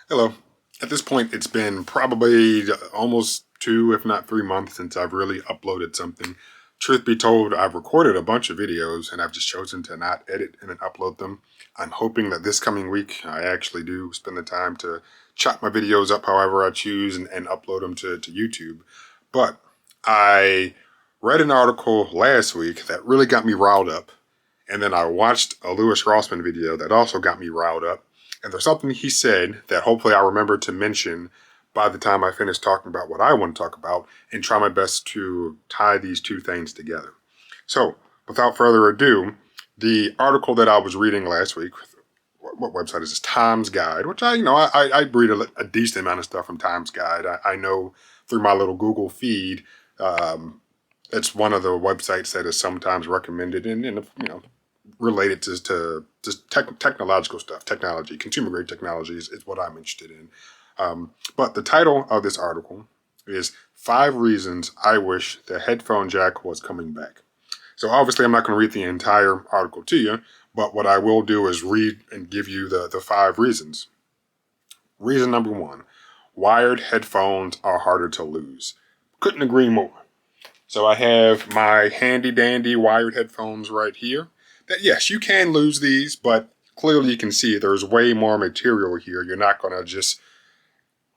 Hello. At this point, it's been probably almost 2, if not 3 months since I've really uploaded something. Truth be told, I've recorded a bunch of videos and I've just chosen to not edit and then upload them. I'm hoping that this coming week I actually do spend the time to chop my videos up however I choose and upload them to YouTube. But I read an article last week that really got me riled up. And then I watched a Lewis Grossman video that also got me riled up. And there's something he said that hopefully I'll remember to mention by the time I finish talking about what I want to talk about and try my best to tie these two things together. So, without further ado, the article that I was reading last week, what website is this? Times Guide, which I read a decent amount of stuff from Times Guide. I know through my little Google feed, it's one of the websites that is sometimes recommended and related to just technological stuff, technology, consumer grade technology is what I'm interested in. But the title of this article is 5 Reasons I Wish the Headphone Jack Was Coming Back. So obviously I'm not going to read the entire article to you, but what I will do is read and give you the 5 reasons. Reason number 1, wired headphones are harder to lose. Couldn't agree more. So I have my handy dandy wired headphones right here. That yes, you can lose these, but clearly you can see there's way more material here. You're not gonna just,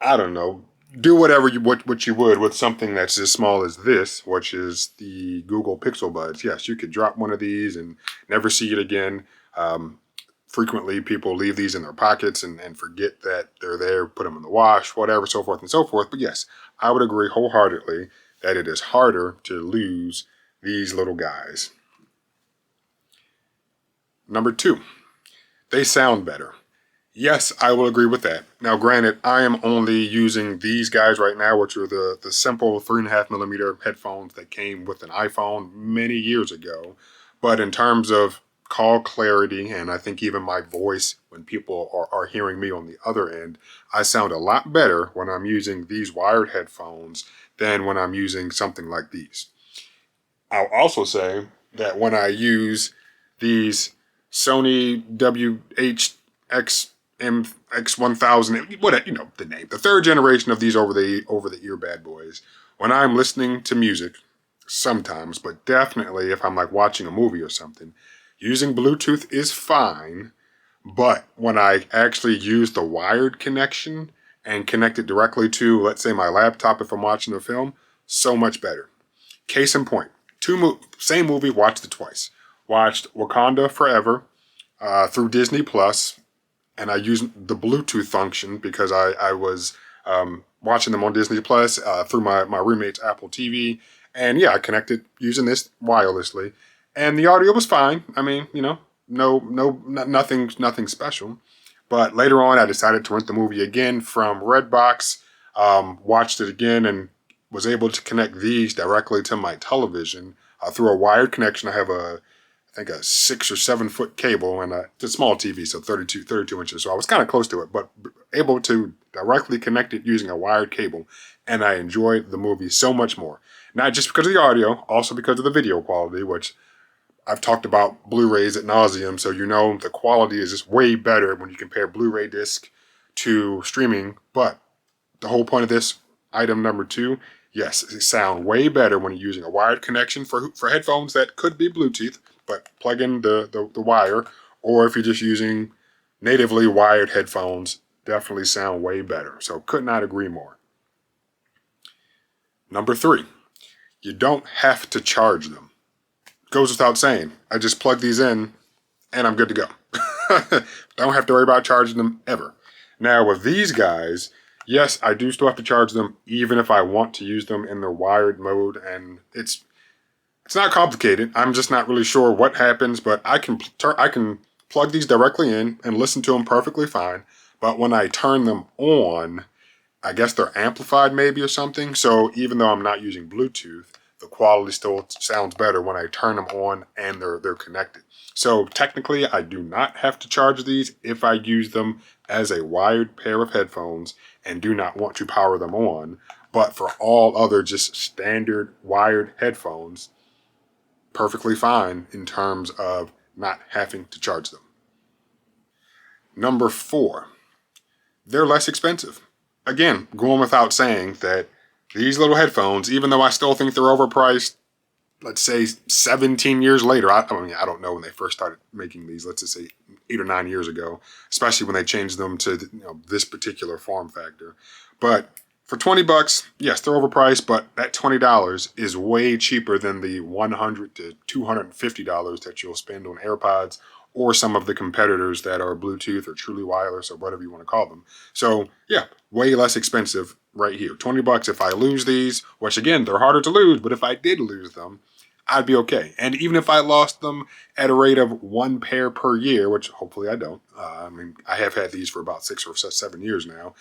I don't know, do whatever what you would with something that's as small as this, which is the Google Pixel Buds. Yes, you could drop one of these and never see it again. Frequently, people leave these in their pockets and forget that they're there, put them in the wash, whatever, so forth and so forth. But yes, I would agree wholeheartedly that it is harder to lose these little guys. Number 2, they sound better. Yes, I will agree with that. Now, granted, I am only using these guys right now, which are the simple 3.5mm headphones that came with an iPhone many years ago. But in terms of call clarity, and I think even my voice when people are hearing me on the other end, I sound a lot better when I'm using these wired headphones than when I'm using something like these. I'll also say that when I use these Sony WH-X1000, what the name, the 3rd generation of these over the ear bad boys. When I'm listening to music, sometimes, but definitely if I'm like watching a movie or something, using Bluetooth is fine. But when I actually use the wired connection and connect it directly to, let's say, my laptop if I'm watching a film, so much better. Case in point, same movie, watched it twice. Watched Wakanda Forever through Disney Plus, and I used the Bluetooth function because I was watching them on Disney Plus through my roommate's Apple TV, and yeah, I connected using this wirelessly, and the audio was fine. I mean, nothing special. But later on, I decided to rent the movie again from Redbox, watched it again, and was able to connect these directly to my television through a wired connection. I have I think a 6 or 7 foot cable, and it's a small TV, so 32 inches. So I was kind of close to it, but able to directly connect it using a wired cable, and I enjoyed the movie so much more. Not just because of the audio, also because of the video quality, which I've talked about Blu-rays at nauseum, so the quality is just way better when you compare Blu-ray disc to streaming. But the whole point of this, item number 2, yes, it sounds way better when you're using a wired connection for headphones that could be Bluetooth, but plug in the wire, or if you're just using natively wired headphones, definitely sound way better. So could not agree more. Number 3, you don't have to charge them. Goes without saying. I just plug these in and I'm good to go. Don't have to worry about charging them ever. Now with these guys, yes, I do still have to charge them even if I want to use them in the wired mode, and it's not complicated. I'm just not really sure what happens, but I can plug these directly in and listen to them perfectly fine. But when I turn them on, I guess they're amplified maybe or something. So even though I'm not using Bluetooth, the quality still sounds better when I turn them on and they're connected. So technically, I do not have to charge these if I use them as a wired pair of headphones and do not want to power them on. But for all other just standard wired headphones, perfectly fine in terms of not having to charge them. Number 4, they're less expensive. Again, going without saying that these little headphones, even though I still think they're overpriced, let's say 17 years later, I mean, I don't know when they first started making these, let's just say 8 or 9 years ago, especially when they changed them to this particular form factor. But for 20 bucks, yes, they're overpriced, but that $20 is way cheaper than the $100 to $250 that you'll spend on AirPods or some of the competitors that are Bluetooth or truly wireless or whatever you want to call them. So yeah, way less expensive right here. 20 bucks if I lose these, which again, they're harder to lose, but if I did lose them, I'd be okay. And even if I lost them at a rate of 1 pair per year, which hopefully I don't, I mean, I have had these for about 6 or 7 years now.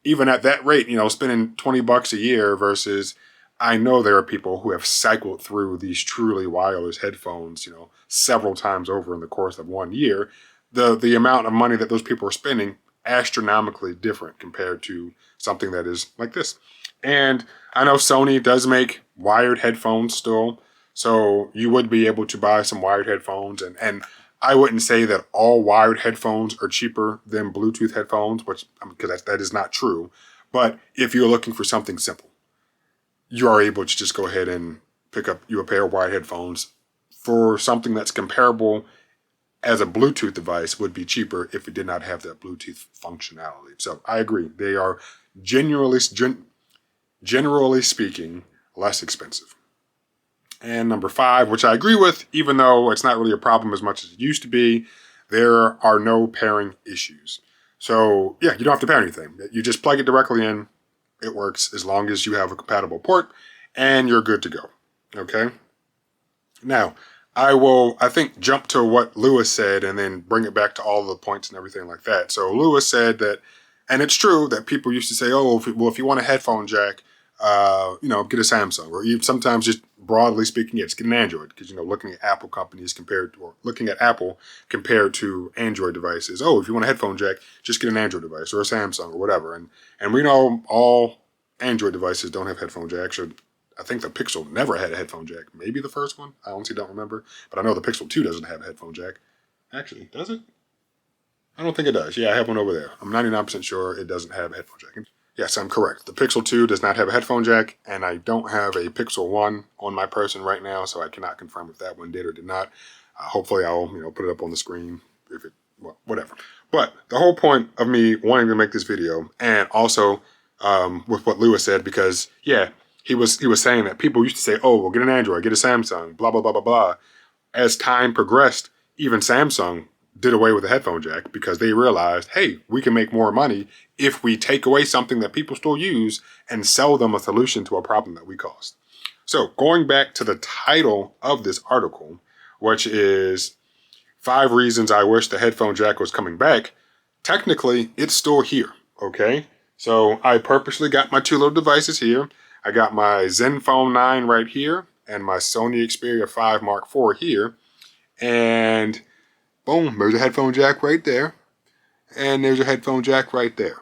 Even at that rate, spending 20 bucks a year versus I know there are people who have cycled through these truly wireless headphones, several times over in the course of 1 year. The amount of money that those people are spending astronomically different compared to something that is like this. And I know Sony does make wired headphones still, so you would be able to buy some wired headphones. And I wouldn't say that all wired headphones are cheaper than Bluetooth headphones, which because that is not true. But if you're looking for something simple, you are able to just go ahead and pick up you a pair of wired headphones for something that's comparable as a Bluetooth device would be cheaper if it did not have that Bluetooth functionality. So I agree. They are generally speaking less expensive. And number 5, which I agree with, even though it's not really a problem as much as it used to be, there are no pairing issues. So yeah, you don't have to pair anything. You just plug it directly in. It works as long as you have a compatible port and you're good to go. Okay. Now, I think, jump to what Lewis said and then bring it back to all the points and everything like that. So Lewis said that, and it's true that people used to say, oh, if you want a headphone jack, get a Samsung, or even sometimes just broadly speaking, just get an Android, because, looking at Apple companies looking at Apple compared to Android devices. Oh, if you want a headphone jack, just get an Android device or a Samsung or whatever. And we know all Android devices don't have headphone jacks, or I think the Pixel never had a headphone jack. Maybe the first one. I honestly don't remember. But I know the Pixel 2 doesn't have a headphone jack. Actually, does it? I don't think it does. Yeah, I have one over there. I'm 99% sure it doesn't have a headphone jack. Yes, I'm correct. The Pixel 2 does not have a headphone jack, and I don't have a Pixel 1 on my person right now, so I cannot confirm if that one did or did not. Hopefully I'll put it up on the screen if it, whatever. But the whole point of me wanting to make this video, and also with what Lewis said, because yeah, he was saying that people used to say, oh, well, get an Android, get a Samsung, blah, blah, blah, blah, blah. As time progressed, even Samsung did away with the headphone jack because they realized, hey, we can make more money if we take away something that people still use and sell them a solution to a problem that we caused. So going back to the title of this article, which is 5 reasons I wish the headphone jack was coming back, technically it's still here, okay? So I purposely got my 2 little devices here. I got my Zenfone 9 right here and my Sony Xperia 5 Mark IV here. And boom, there's a headphone jack right there. And there's a headphone jack right there.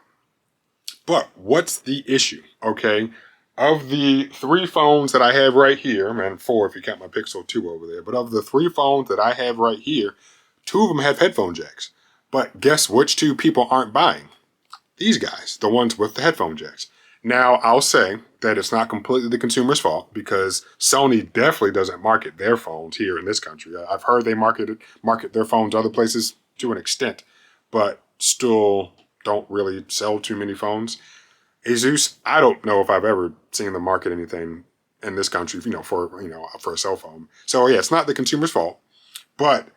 But what's the issue, okay? Of the 3 phones that I have right here, and 4 if you count my Pixel 2 over there, but of the 3 phones that I have right here, 2 of them have headphone jacks. But guess which 2 people aren't buying? These guys, the ones with the headphone jacks. Now, I'll say that it's not completely the consumer's fault because Sony definitely doesn't market their phones here in this country. I've heard they market their phones other places to an extent, but still don't really sell too many phones. Asus, I don't know if I've ever seen them market anything in this country, for a cell phone. So yeah, it's not the consumer's fault, but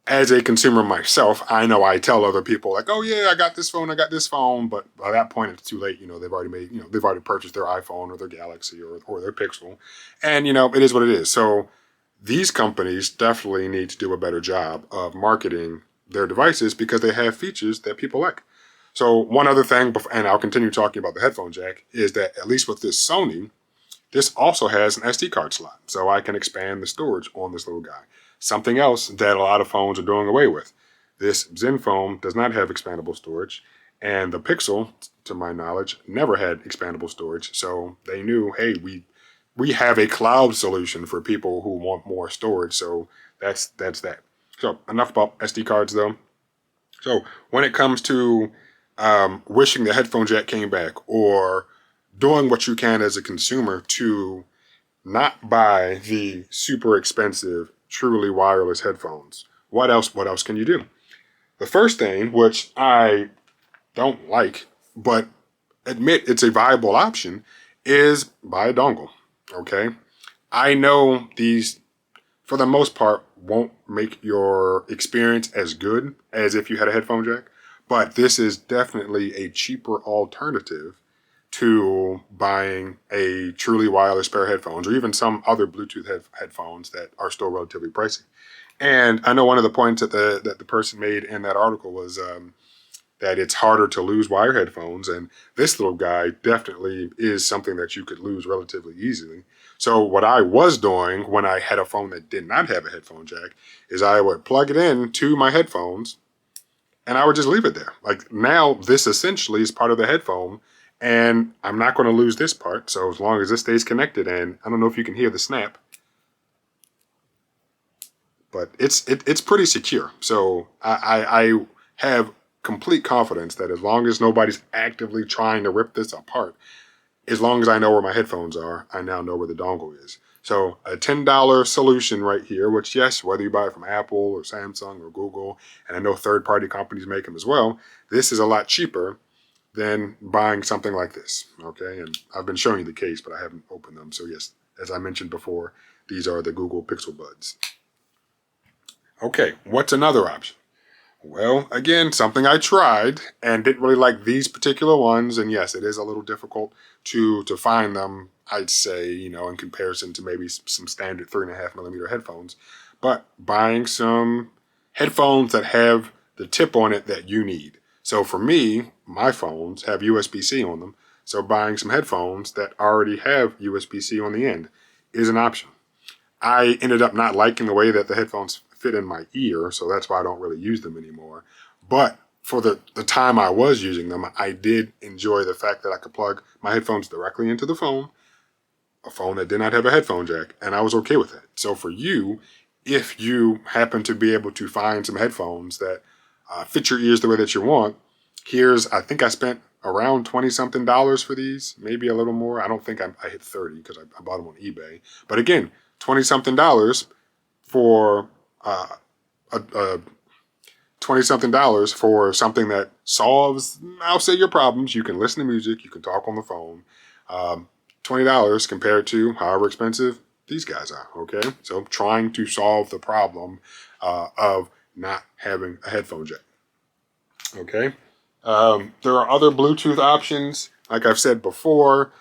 as a consumer myself, I know I tell other people like, oh yeah, I got this phone, but by that point it's too late. They've already purchased their iPhone or their Galaxy or their Pixel, and it is what it is. So these companies definitely need to do a better job of marketing their devices because they have features that people like. So one other thing, and I'll continue talking about the headphone jack, is that at least with this Sony, this also has an SD card slot, so I can expand the storage on this little guy. Something else that a lot of phones are doing away with. This Zenfone does not have expandable storage, and the Pixel, to my knowledge, never had expandable storage. So they knew, hey, we have a cloud solution for people who want more storage. So that's that. So enough about SD cards though. So when it comes to wishing the headphone jack came back, or doing what you can as a consumer to not buy the super expensive, truly wireless headphones, what else? What else can you do? The first thing, which I don't like, but admit it's a viable option, is buy a dongle. Okay, I know these, for the most part, won't make your experience as good as if you had a headphone jack, but this is definitely a cheaper alternative to buying a truly wireless pair of headphones, or even some other Bluetooth headphones that are still relatively pricey. And I know one of the points that the person made in that article was that it's harder to lose wire headphones, and this little guy definitely is something that you could lose relatively easily. So what I was doing when I had a phone that did not have a headphone jack is I would plug it in to my headphones and I would just leave it there. Like, now this essentially is part of the headphone, and I'm not going to lose this part. So as long as this stays connected, and I don't know if you can hear the snap, but it's pretty secure. So I have complete confidence that as long as nobody's actively trying to rip this apart, as long as I know where my headphones are, I now know where the dongle is. So a $10 solution right here, which, yes, whether you buy it from Apple or Samsung or Google, and I know third-party companies make them as well, this is a lot cheaper than buying something like this. Okay, and I've been showing you the case, but I haven't opened them. So yes, as I mentioned before, these are the Google Pixel Buds. Okay, what's another option? Well, again, something I tried and didn't really like these particular ones. And yes, it is a little difficult to find them, I'd say, in comparison to maybe some standard 3.5 millimeter headphones. But buying some headphones that have the tip on it that you need. So for me, my phones have USB-C on them. So buying some headphones that already have USB-C on the end is an option. I ended up not liking the way that the headphones fit in my ear, so that's why I don't really use them anymore. But for the time I was using them, I did enjoy the fact that I could plug my headphones directly into the phone, a phone that did not have a headphone jack, and I was okay with it. So for you, if you happen to be able to find some headphones that fit your ears the way that you want, I think I spent around 20 something dollars for these, maybe a little more. I don't think I hit 30 because I bought them on eBay. But again, 20 something dollars for a 20 something dollars for something that solves, I'll say, your problems. You can listen to music, you can talk on the phone. $20 compared to however expensive these guys are. Okay, so trying to solve the problem of not having a headphone jack. Okay, there are other Bluetooth options. Like I've said before,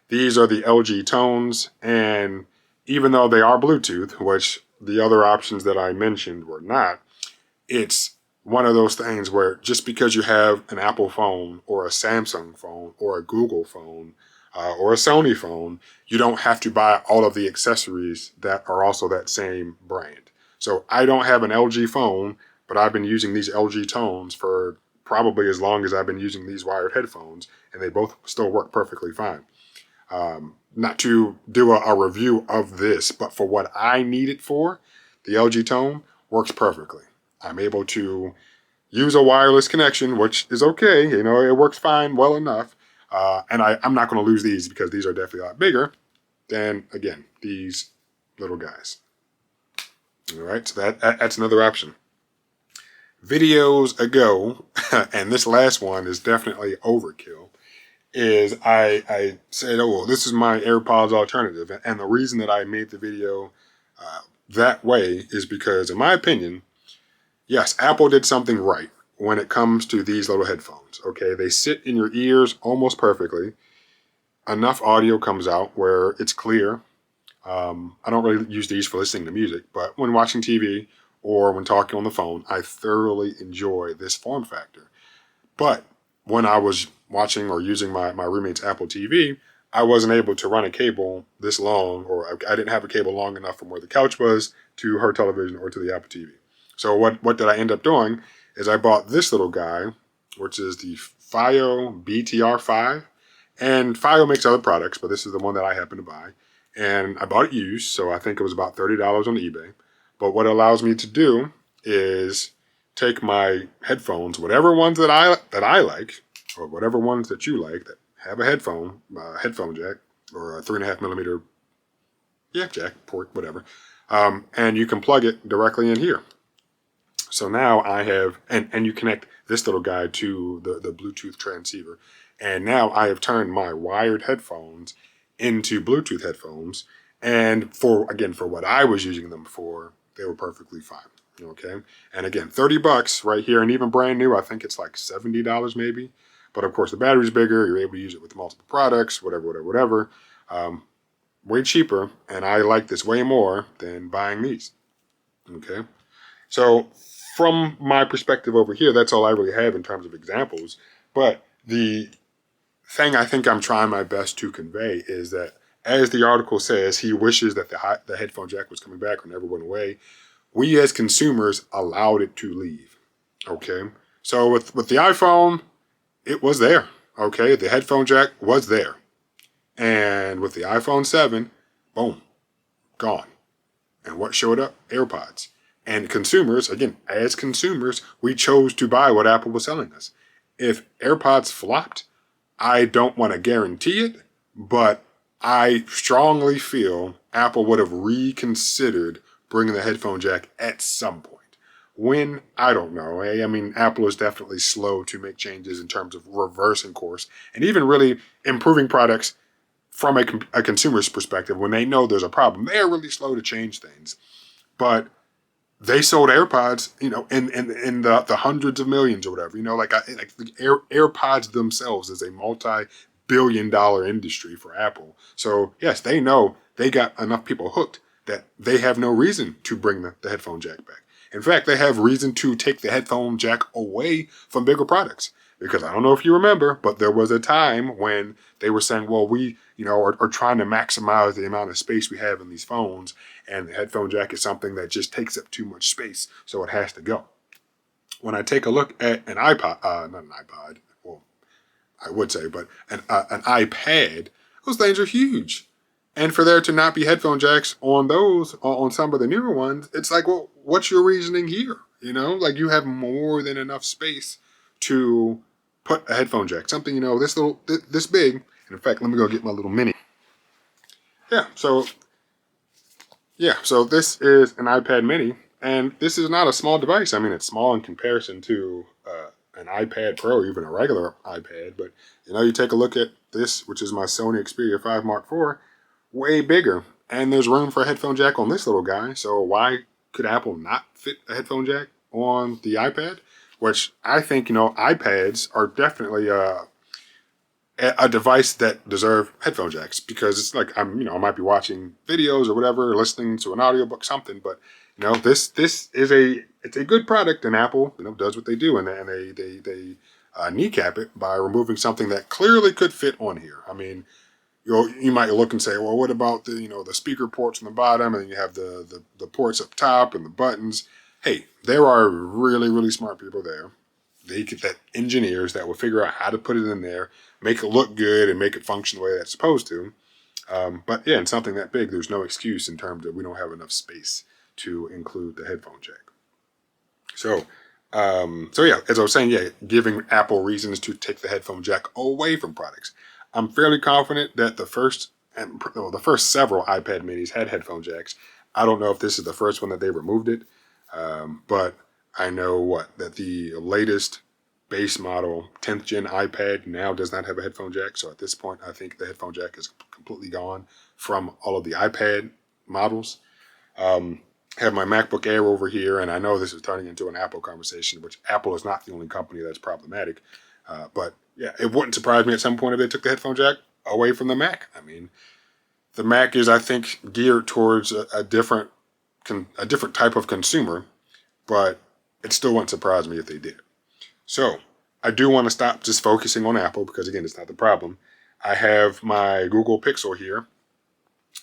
these are the LG tones, and even though they are Bluetooth, which the other options that I mentioned were not, it's one of those things where just because you have an Apple phone or a Samsung phone or a Google phone or a Sony phone, you don't have to buy all of the accessories that are also that same brand. So I don't have an LG phone, but I've been using these LG tones for probably as long as I've been using these wired headphones, and they both still work perfectly fine. Not to do a review of this, but for what I need it for, the LG Tone works perfectly. I'm able to use a wireless connection, which is okay. It works fine, well enough. And I'm not going to lose these because these are definitely a lot bigger than, again, these little guys. All right, so that's another option. Videos ago, and this last one is definitely overkill, is I said, oh, well, this is my AirPods alternative. And the reason that I made the video that way is because, in my opinion, yes, Apple did something right when it comes to these little headphones. Okay, they sit in your ears almost perfectly. Enough audio comes out where it's clear. I don't really use these for listening to music, but when watching TV or when talking on the phone, I thoroughly enjoy this form factor. But when I was watching or using my roommate's Apple TV, I wasn't able to run a cable this long, or I didn't have a cable long enough from where the couch was to her television or to the Apple TV. So what did I end up doing is I bought this little guy, which is the FiO BTR5. And FiO makes other products, but this is the one that I happen to buy. And I bought it used, so I think it was about $30 on eBay. But what it allows me to do is take my headphones, whatever ones that I like, or whatever ones that you like that have a headphone jack, or a 3.5 millimeter jack port, whatever, and you can plug it directly in here. So now I have, and you connect this little guy to the Bluetooth transceiver, and now I have turned my wired headphones into Bluetooth headphones, and for what I was using them for, they were perfectly fine. Okay, and again, $30 right here, and even brand new, I think it's like $70 maybe. But of course, the battery's bigger. You're able to use it with multiple products, whatever. Way cheaper, and I like this way more than buying these. Okay, so from my perspective over here, that's all I really have in terms of examples. But the thing I think I'm trying my best to convey is that, as the article says, he wishes that the headphone jack was coming back or never went away. We as consumers allowed it to leave. Okay, so with the iPhone, it was there. Okay, the headphone jack was there, and with the iPhone 7, boom, gone. And what showed up? AirPods. And consumers, again, as consumers, we chose to buy what Apple was selling us. If AirPods flopped, I don't want to guarantee it, but I strongly feel Apple would have reconsidered bringing the headphone jack at some point. When, I don't know. I mean, Apple is definitely slow to make changes in terms of reversing course and even really improving products from a consumer's perspective. When they know there's a problem, they're really slow to change things. But they sold AirPods, in the hundreds of millions or whatever. Like the AirPods themselves is a multi-billion-dollar industry for Apple. So yes, they know they got enough people hooked that they have no reason to bring the headphone jack back. In fact, they have reason to take the headphone jack away from bigger products. Because I don't know if you remember, but there was a time when they were saying, well, we, are trying to maximize the amount of space we have in these phones, and the headphone jack is something that just takes up too much space, so it has to go. When I take a look at an iPod, not an iPod, well, I would say, but an iPad, those things are huge. And for there to not be headphone jacks on those, on some of the newer ones, it's like, well, what's your reasoning here? Like you have more than enough space to put a headphone jack, something, this big. And in fact, let me go get my little mini. So this is an iPad mini, and this is not a small device. I mean, it's small in comparison to an iPad Pro, even a regular iPad. But, you take a look at this, which is my Sony Xperia 5 Mark IV, way bigger. And there's room for a headphone jack on this little guy. So why could Apple not fit a headphone jack on the iPad? Which I think, iPads are definitely a device that deserve headphone jacks, because it's like I might be watching videos or whatever, listening to an audiobook, something, but this is it's a good product, and Apple does what they do, and they kneecap it by removing something that clearly could fit on here. I mean, you might look and say, well, what about the speaker ports on the bottom, and then you have the ports up top and the buttons. Hey, there are really, really smart people there. Engineers that will figure out how to put it in there, make it look good, and make it function the way that's supposed to. But yeah, in something that big, there's no excuse in terms of we don't have enough space to include the headphone jack. So yeah, as I was saying, giving Apple reasons to take the headphone jack away from products. I'm fairly confident that the first several iPad minis had headphone jacks. I don't know if this is the first one that they removed it, but I know that the latest base model 10th gen iPad now does not have a headphone jack. So at this point, I think the headphone jack is completely gone from all of the iPad models. Have my MacBook Air over here, and I know this is turning into an Apple conversation, which Apple is not the only company that's problematic. But yeah, it wouldn't surprise me at some point if they took the headphone jack away from the Mac. I mean, the Mac is, I think, geared towards a different type of consumer, but it still wouldn't surprise me if they did. So I do want to stop just focusing on Apple, because again, it's not the problem. I have my Google Pixel here,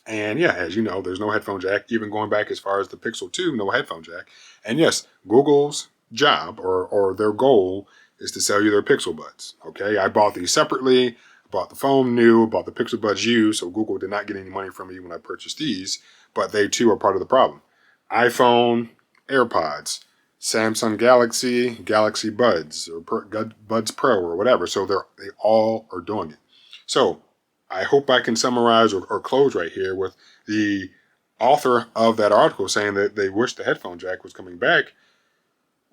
and yeah, as you know, there's no headphone jack. Even going back as far as the Pixel 2, no headphone jack. And yes, Google's job or their goal is to sell you their Pixel Buds. Okay, I bought these separately. I bought the phone new, bought the Pixel Buds used, so Google did not get any money from me when I purchased these, but they too are part of the problem. iPhone, AirPods, Samsung Galaxy, Galaxy Buds, or Buds Pro, or whatever. So they all are doing it. So I hope I can summarize or close right here with the author of that article saying that they wish the headphone jack was coming back.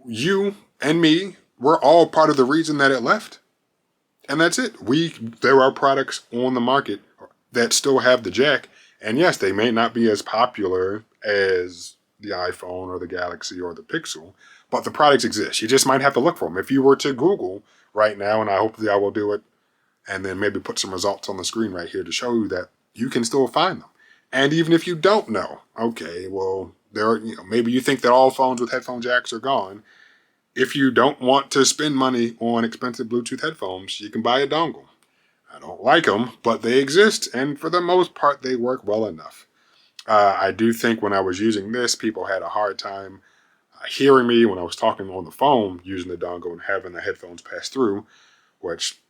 You and me, we're all part of the reason that it left. And that's it. There are products on the market that still have the jack. And yes, they may not be as popular as the iPhone or the Galaxy or the Pixel, but the products exist. You just might have to look for them. If you were to Google right now, and hopefully I will do it, and then maybe put some results on the screen right here to show you that you can still find them. And even if you don't know, okay, well, maybe you think that all phones with headphone jacks are gone. If you don't want to spend money on expensive Bluetooth headphones, you can buy a dongle. I don't like them, but they exist, and for the most part, they work well enough. I do think when I was using this, people had a hard time hearing me when I was talking on the phone using the dongle and having the headphones pass through, which,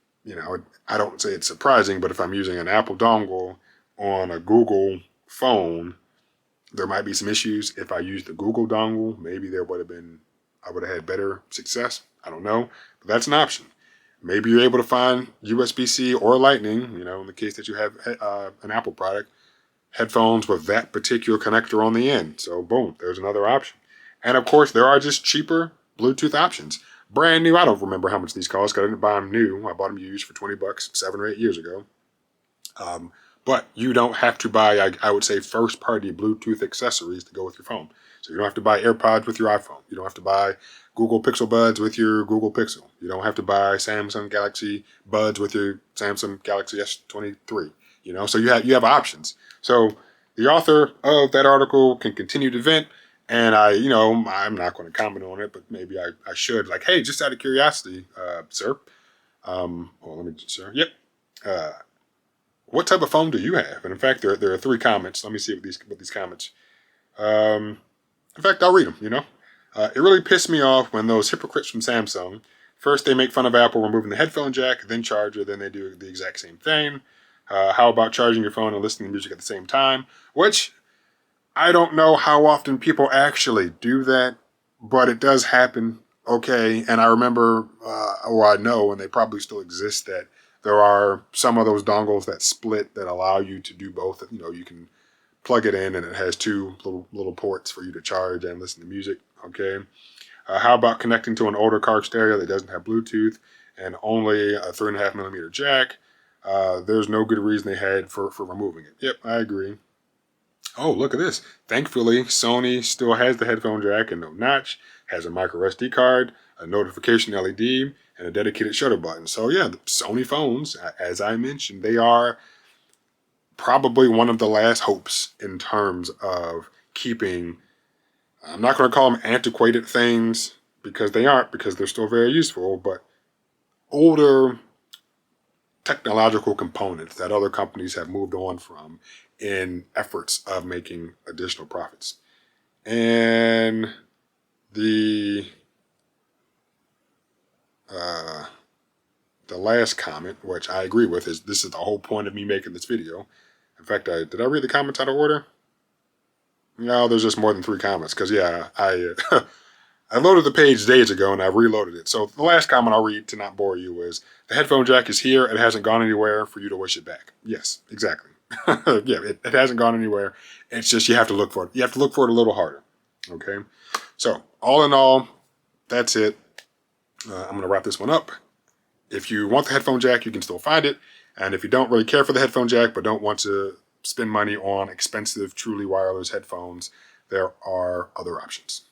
I don't say it's surprising, but if I'm using an Apple dongle on a Google phone, there might be some issues. If I used the Google dongle, maybe I would have had better success. I don't know, but that's an option. Maybe you're able to find USB-C or Lightning, in the case that you have an Apple product, headphones with that particular connector on the end. So boom, there's another option. And of course, there are just cheaper Bluetooth options. Brand new, I don't remember how much these cost because I didn't buy them new. I bought them used for $20 7 or 8 years ago. But you don't have to buy, I would say, first-party Bluetooth accessories to go with your phone. So you don't have to buy AirPods with your iPhone. You don't have to buy Google Pixel Buds with your Google Pixel. You don't have to buy Samsung Galaxy Buds with your Samsung Galaxy S23. So you have options. So the author of that article can continue to vent, and I'm not going to comment on it, but maybe I should. Like, hey, just out of curiosity, sir. Sir. Yep. What type of phone do you have? And in fact, there are 3 comments. Let me see what these comments. In fact, I'll read them. It really pissed me off when those hypocrites from Samsung, first they make fun of Apple removing the headphone jack, then charger, then they do the exact same thing. How about charging your phone and listening to music at the same time? Which I don't know how often people actually do that, but it does happen. Okay, and I remember, or I know, and they probably still exist, that there are some of those dongles that split that allow you to do both. You can plug it in and it has 2 little ports for you to charge and listen to music. Okay. How about connecting to an older car stereo that doesn't have Bluetooth and only a 3.5mm jack? There's no good reason they had for removing it. Yep, I agree. Oh, look at this. Thankfully, Sony still has the headphone jack and no notch, has a micro SD card, a notification LED, and a dedicated shutter button. So yeah, the Sony phones, as I mentioned, they are probably one of the last hopes in terms of keeping, I'm not going to call them antiquated things because they aren't, because they're still very useful, but older technological components that other companies have moved on from in efforts of making additional profits. And the last comment, which I agree with, is this is the whole point of me making this video. In fact, did I read the comments out of order? No, there's just more than 3 comments because yeah, I loaded the page days ago and I reloaded it. So the last comment I'll read to not bore you is, the headphone jack is here. It hasn't gone anywhere for you to wish it back. Yes, exactly. Yeah, it hasn't gone anywhere. It's just you have to look for it. You have to look for it a little harder. Okay? So all in all, that's it. I'm going to wrap this one up. If you want the headphone jack, you can still find it. And if you don't really care for the headphone jack but don't want to spend money on expensive, truly wireless headphones, there are other options.